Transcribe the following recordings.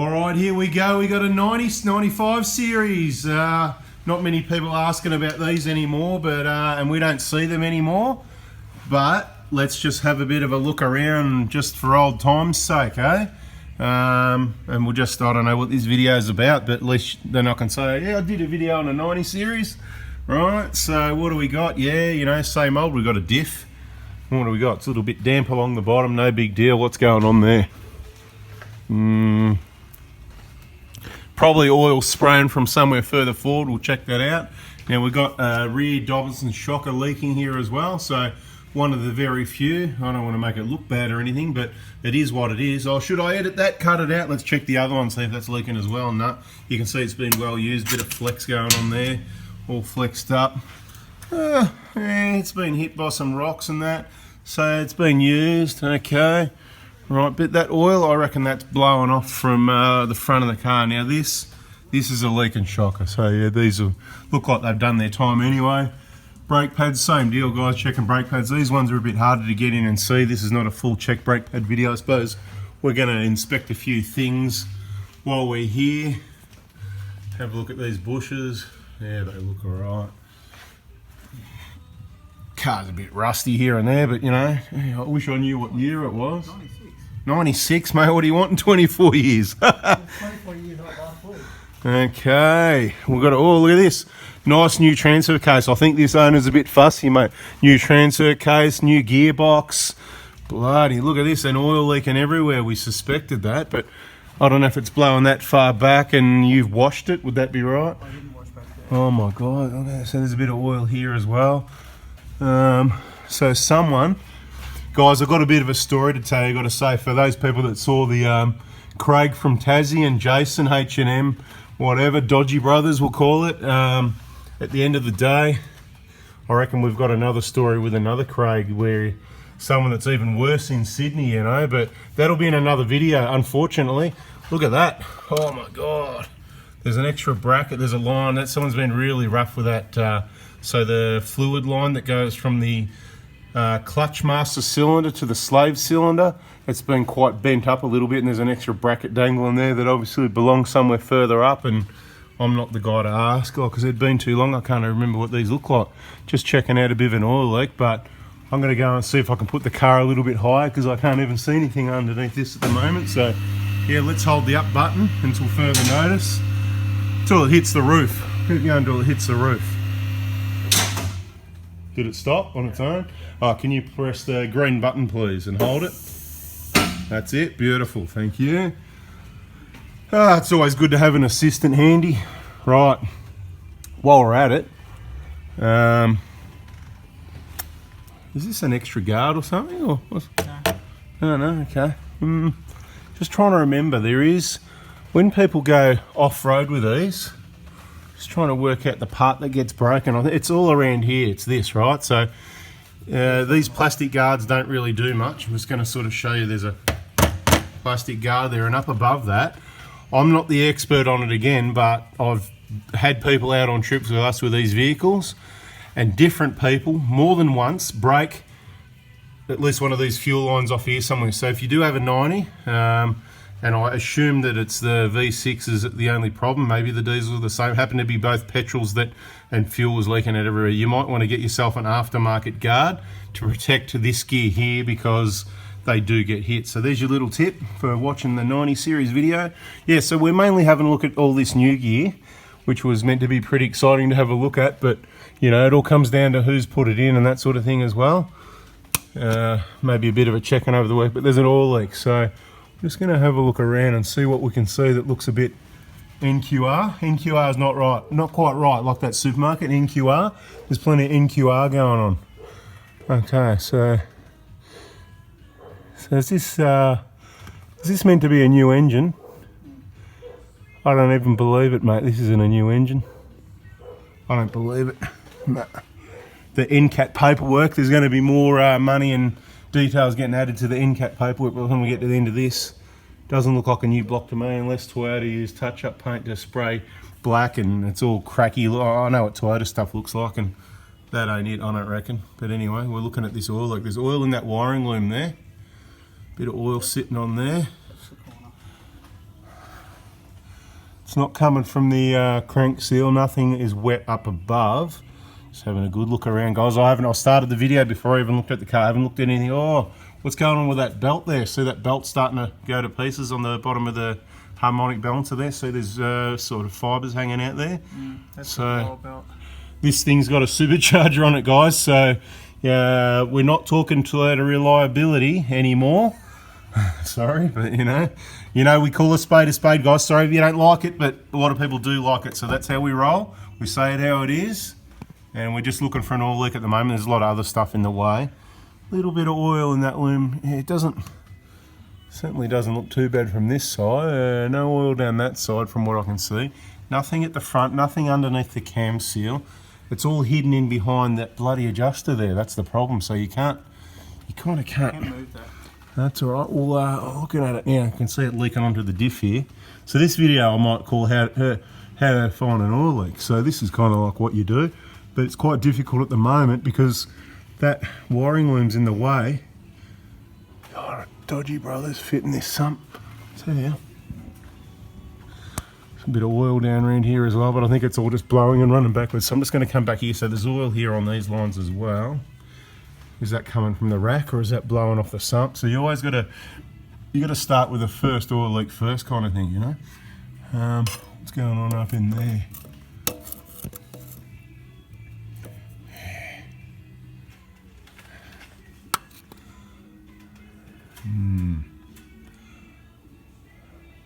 Alright, here we go. We got a 95 series. Not many people asking about these anymore, but and we don't see them anymore. But let's just have a bit of a look around just for old time's sake, eh? And we'll just, I don't know what this video is about, but at least then I can say, yeah, I did a video on a 90 series. Right, so what do we got? Yeah, you know, same old. We got a diff. What do we got? It's a little bit damp along the bottom, no big deal. What's going on there? Probably oil spraying from somewhere further forward. We'll check that out. Now we've got a rear Dobson shocker leaking here as well. So one of the very few. I don't want to make it look bad or anything, but it is what it is. Oh, should I edit that? Cut it out. Let's check the other one, see if that's leaking as well. No, you can see it's been well used. Bit of flex going on there, all flexed up. Yeah, it's been hit by some rocks and that, so it's been used. Okay. Right, but that oil, I reckon that's blowing off from the front of the car. Now this is a leaking shocker, so yeah, these look like they've done their time anyway. Brake pads, same deal guys, checking brake pads. These ones are a bit harder to get in and see. This is not a full check brake pad video. I suppose we're going to inspect a few things while we're here. Have a look at these bushes. Yeah, they look alright. Car's a bit rusty here and there, but you know, I wish I knew what year it was. 96, mate, what do you want in 24 years? 24 years, not last week. Okay, we've got, oh, look at this. Nice new transfer case. I think this owner's a bit fussy, mate. New transfer case, new gearbox. Bloody, look at this, and oil leaking everywhere. We suspected that, but I don't know if it's blowing that far back and you've washed it. Would that be right? I didn't wash back there. Oh my God, okay, so there's a bit of oil here as well. So someone, guys, I've got a bit of a story to tell you. I've got to say, for those people that saw the Craig from Tassie and Jason, H&M, whatever, Dodgy Brothers we'll call it, at the end of the day, I reckon we've got another story with another Craig where someone that's even worse in Sydney, you know, but that'll be in another video, unfortunately. Look at that. Oh my God. There's an extra bracket, there's a line, that someone's been really rough with that. So the fluid line that goes from the clutch master cylinder to the slave cylinder, it's been quite bent up a little bit, and there's an extra bracket dangling there that obviously belongs somewhere further up, and I'm not the guy to ask because it's been too long. I can't remember what these look like. Just checking out a bit of an oil leak, but I'm going to go and see if I can put the car a little bit higher because I can't even see anything underneath this at the moment. So yeah, let's hold the up button until further notice, until it hits the roof. Keep going until it hits the roof. Did it stop on its own? Oh, can you press the green button please and hold it? That's it, beautiful, thank you. It's always good to have an assistant handy. Right, while we're at it, is this an extra guard or something? Or what's... No. Oh no, okay. Just trying to remember, there is, when people go off-road with these, just trying to work out the part that gets broken. It's all around here, it's this, right? So these plastic guards don't really do much. I'm just going to sort of show you there's a plastic guard there, and up above that, I'm not the expert on it again, but I've had people out on trips with us with these vehicles, and different people, more than once, break at least one of these fuel lines off here somewhere. So if you do have a 90, and I assume that it's the V6 is the only problem, maybe the diesels are the same, happen to be both petrols that and fuel is leaking out everywhere, you might want to get yourself an aftermarket guard to protect this gear here because they do get hit. So there's your little tip for watching the 90 series video. Yeah, so we're mainly having a look at all this new gear, which was meant to be pretty exciting to have a look at, but you know, it all comes down to who's put it in and that sort of thing as well. Maybe a bit of a checking over the week, but there's an oil leak, so I'm just going to have a look around and see what we can see that looks a bit NQR. NQR is not right, not quite right, like that supermarket NQR. There's plenty of NQR going on. Okay, so is this meant to be a new engine? I don't even believe it, mate. This isn't a new engine. I don't believe it. No. The NCAT paperwork, there's going to be more money and details getting added to the NCAT paperwork by the time we get to the end of this. Doesn't look like a new block to me unless Toyota used touch-up paint to spray black and it's all cracky. I know what Toyota stuff looks like, and that ain't it, I don't reckon. But anyway, we're looking at this oil. Like, there's oil in that wiring loom there. Bit of oil sitting on there. It's not coming from the crank seal. Nothing is wet up above. Just having a good look around, guys. I started the video before I even looked at the car. I haven't looked at anything. Oh, what's going on with that belt there? See that belt starting to go to pieces on the bottom of the harmonic balancer there? See there's sort of fibres hanging out there. That's So- a whole belt. This thing's got a supercharger on it, guys. So we're not talking Toyota reliability anymore. Sorry, but you know, we call a spade, guys. Sorry if you don't like it, but a lot of people do like it. So that's how we roll. We say it how it is. And we're just looking for an oil leak at the moment. There's a lot of other stuff in the way. A little bit of oil in that loom. Yeah, certainly doesn't look too bad from this side. No oil down that side from what I can see. Nothing at the front, nothing underneath the cam seal. It's all hidden in behind that bloody adjuster there. That's the problem. So you kind of can't. Can't move that. That's all right. Well, looking at it now, I can see it leaking onto the diff here. So this video I might call how to find an oil leak. So this is kind of like what you do, but it's quite difficult at the moment because that wiring loom's in the way. Oh, dodgy brothers fitting this sump. So yeah. A bit of oil down around here as well, but I think it's all just blowing and running backwards. So I'm just going to come back here. So there's oil here on these lines as well. Is that coming from the rack or is that blowing off the sump? So you always got to start with the first oil leak first kind of thing, you know. What's going on up in there?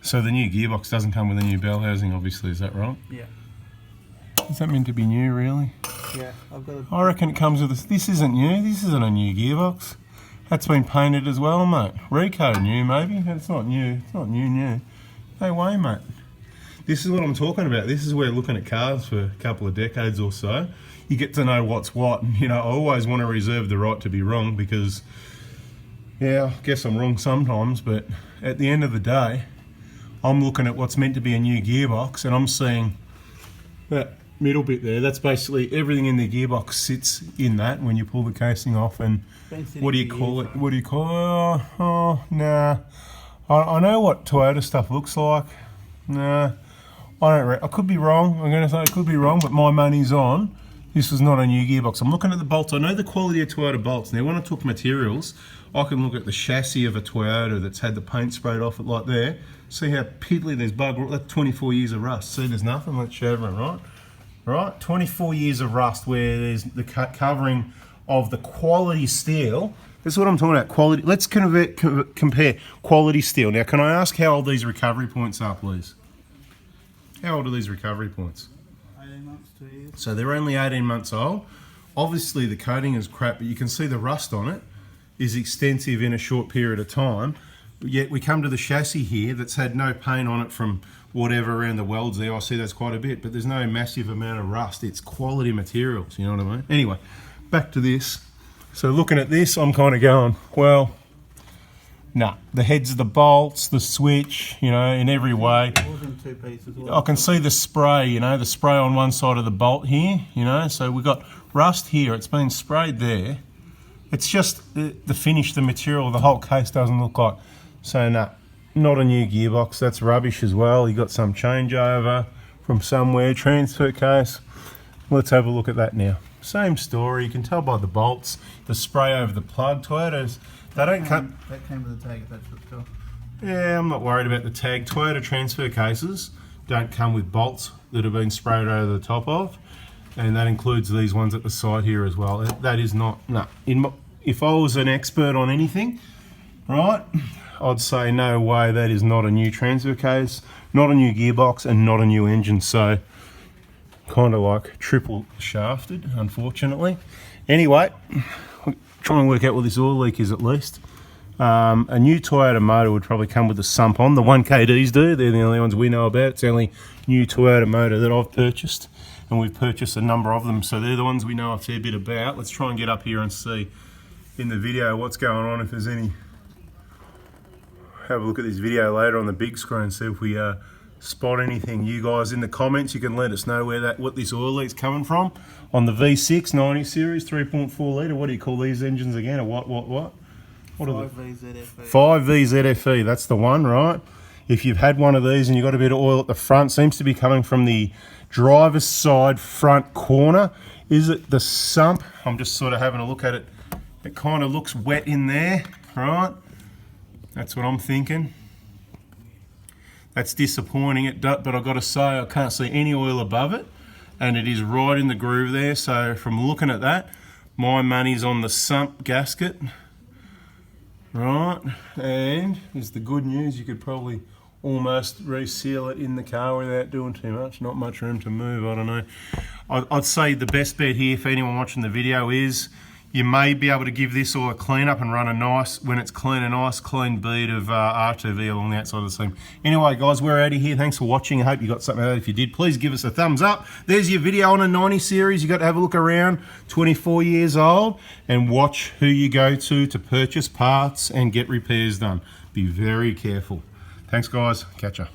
So the new gearbox doesn't come with a new bell housing, obviously, is that right? Yeah. Is that meant to be new, really? Yeah, I've got a... I reckon it comes with this isn't new, this isn't a new gearbox. That's been painted as well, mate. Rico new, maybe, but it's not new. It's not new. No way, mate. This is what I'm talking about. This is where looking at cars for a couple of decades or so, you get to know what's what. And, you know, I always want to reserve the right to be wrong because, yeah, I guess I'm wrong sometimes, but at the end of the day, I'm looking at what's meant to be a new gearbox and I'm seeing that middle bit there. That's basically everything in the gearbox sits in that when you pull the casing off. And what do you call it? What do you call it? Oh, nah. I know what Toyota stuff looks like. Nah, I could be wrong. I'm going to say I could be wrong, but my money's on. This was not a new gearbox. I'm looking at the bolts. I know the quality of Toyota bolts. Now, when I took materials, I can look at the chassis of a Toyota that's had the paint sprayed off it like there. See how piddly there's bug. That's 24 years of rust. See, there's nothing like chevron, right? Right, 24 years of rust where there's the covering of the quality steel. This is what I'm talking about, quality. Let's compare quality steel. Now, can I ask how old these recovery points are, please? How old are these recovery points? 18 months, 2 years. So they're only 18 months old. Obviously the coating is crap, but you can see the rust on it is extensive in a short period of time. But yet we come to the chassis here that's had no paint on it from whatever around the welds there. I see that's quite a bit, but there's no massive amount of rust. It's quality materials, you know what I mean? Anyway, back to this. So looking at this, I'm kind of going, well, nah, the heads of the bolts, the switch, you know, in every way. It was in 2 pieces. I can see the spray, you know, the spray on one side of the bolt here, you know, so we've got rust here, it's been sprayed there. It's just the finish, the material, the whole case doesn't look like. So nah, not a new gearbox, that's rubbish as well. You got some changeover from somewhere, transfer case. Let's have a look at that now. Same story, you can tell by the bolts, the spray over the plug. Toyotas, they don't come. That came with a tag attached to the top. Yeah, I'm not worried about the tag. Toyota transfer cases don't come with bolts that have been sprayed over the top of, and that includes these ones at the side here as well. That is not, no. If I was an expert on anything, right, I'd say no way, that is not a new transfer case, not a new gearbox, and not a new engine. So kind of like triple shafted, unfortunately. Anyway, try and work out what this oil leak is at least. A new Toyota motor would probably come with a sump on. The 1KDs do, they're the only ones we know about. It's the only new Toyota motor that I've purchased, and we've purchased a number of them, so they're the ones we know a fair bit about. Let's try and get up here and see in the video what's going on, if there's any. Have a look at this video later on the big screen, see if we spot anything. You guys in the comments, you can let us know what this oil leak's coming from on the V6 90 series 3.4 litre. What do you call these engines again? A what? What are 5V ZFE. 5V ZFE, that's the one, right? if you've had one of these and you've got a bit of oil at the front, seems to be coming from the driver's side front corner. Is it the sump? I'm just sort of having a look at it. It kind of looks wet in there, right? That's what I'm thinking. That's disappointing, but I've got to say I can't see any oil above it, and it is right in the groove there. So from looking at that, my money's on the sump gasket. Right, and here's the good news, you could probably almost reseal it in the car without doing too much. Not much room to move, I don't know. I'd say the best bet here for anyone watching the video is you may be able to give this all a clean up and run a nice, when it's clean, a nice clean bead of R2V along the outside of the seam. Anyway guys, we're out of here. Thanks for watching. I hope you got something out of it. If you did, please give us a thumbs up. There's your video on a 90 series. You got to have a look around, 24 years old, and watch who you go to purchase parts and get repairs done. Be very careful. Thanks guys, catch ya.